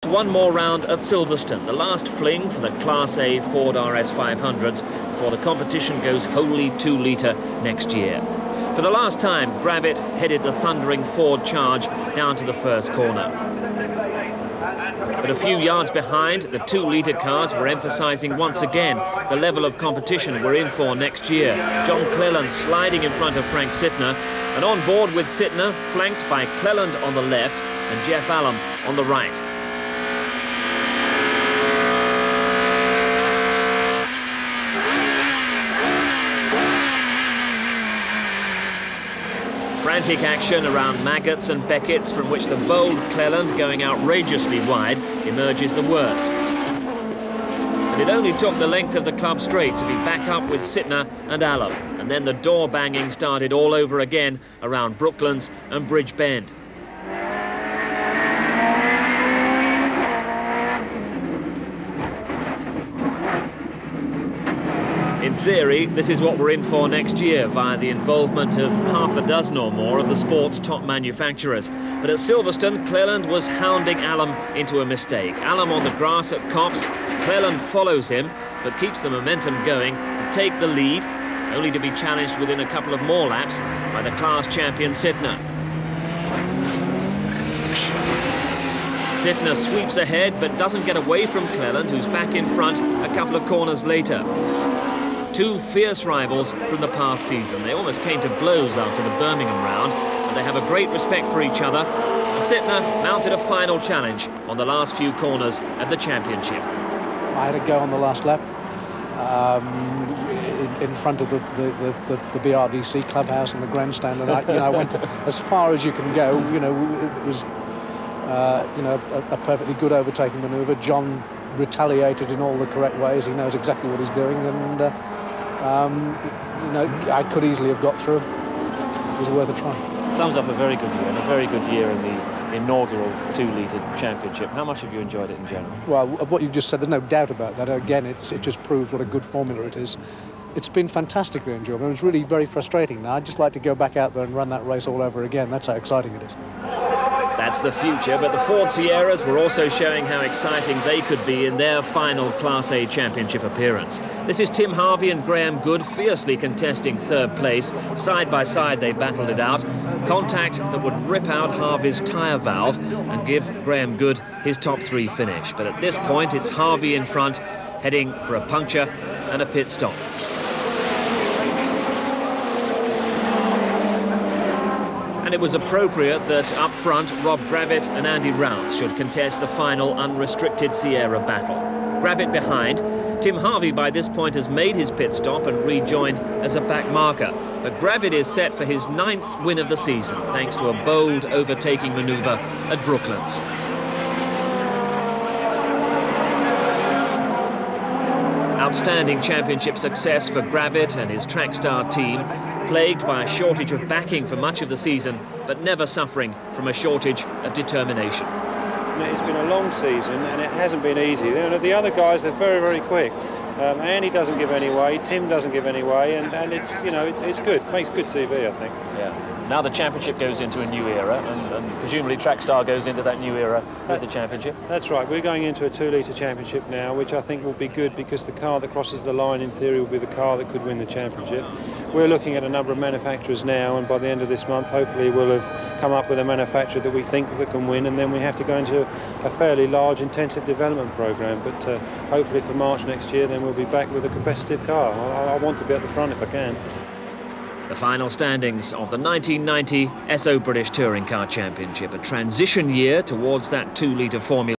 One more round at Silverstone, the last fling for the Class A Ford RS 500s before the competition goes wholly 2-litre next year. For the last time, Gravett headed the thundering Ford charge down to the first corner. But a few yards behind, the 2-litre cars were emphasising once again the level of competition we're in for next year. John Cleland sliding in front of Frank Sittner, and on board with Sittner, flanked by Cleland on the left and Jeff Allam on the right. Frantic action around Maggots and Beckett's, from which the bold Cleland, going outrageously wide, emerges the worst. And it only took the length of the club straight to be back up with Sittner and Allam, and then the door banging started all over again around Brooklands and Bridge Bend. In theory, this is what we're in for next year via the involvement of half a dozen or more of the sport's top manufacturers. But at Silverstone, Cleland was hounding Allam into a mistake. Allam on the grass at Copse, Cleland follows him, but keeps the momentum going to take the lead, only to be challenged within a couple of more laps by the class champion Sittner. Sittner sweeps ahead, but doesn't get away from Cleland, who's back in front a couple of corners later. Two fierce rivals from the past season. They almost came to blows after the Birmingham round, and they have a great respect for each other. And Sittner mounted a final challenge on the last few corners of the championship. I had a go on the last lap in front of the BRDC clubhouse and the grandstand, and I went as far as you can go. It was a perfectly good overtaking manoeuvre. John retaliated in all the correct ways. He knows exactly what he's doing, and I could easily have got through. It was worth a try. Sums up a very good year, and a very good year in the inaugural 2-litre championship. How much have you enjoyed it in general? Well, of what you've just said, there's no doubt about that. Again, it just proves what a good formula it is. It's been fantastically enjoyable. It was really very frustrating. Now, I'd just like to go back out there and run that race all over again. That's how exciting it is. That's the future, but the Ford Sierras were also showing how exciting they could be in their final Class A championship appearance. This is Tim Harvey and Graham Good fiercely contesting third place. Side by side they battled it out. Contact that would rip out Harvey's tyre valve and give Graham Good his top 3 finish. But at this point it's Harvey in front, heading for a puncture and a pit stop. And it was appropriate that up front, Rob Gravett and Andy Rouse should contest the final unrestricted Sierra battle. Gravett behind. Tim Harvey by this point has made his pit stop and rejoined as a back marker. But Gravett is set for his 9th win of the season, thanks to a bold overtaking manoeuvre at Brooklands. Outstanding championship success for Gravett and his Trackstar team, plagued by a shortage of backing for much of the season, but never suffering from a shortage of determination. It's been a long season and it hasn't been easy. The other guys, they're very, very quick. Andy doesn't give any way, Tim doesn't give any way, and it's, it's good. It makes good TV, I think. Yeah. Now the championship goes into a new era, and presumably Trackstar goes into that new era with the championship. That's right. We're going into a 2-litre championship now, which I think will be good because the car that crosses the line, in theory, will be the car that could win the championship. We're looking at a number of manufacturers now, and by the end of this month, hopefully, we'll have come up with a manufacturer that we think that can win, and then we have to go into a fairly large, intensive development programme. But hopefully, for March next year, then we'll be back with a competitive car. I want to be at the front if I can. The final standings of the 1990 SO British Touring Car Championship, a transition year towards that 2-litre formula.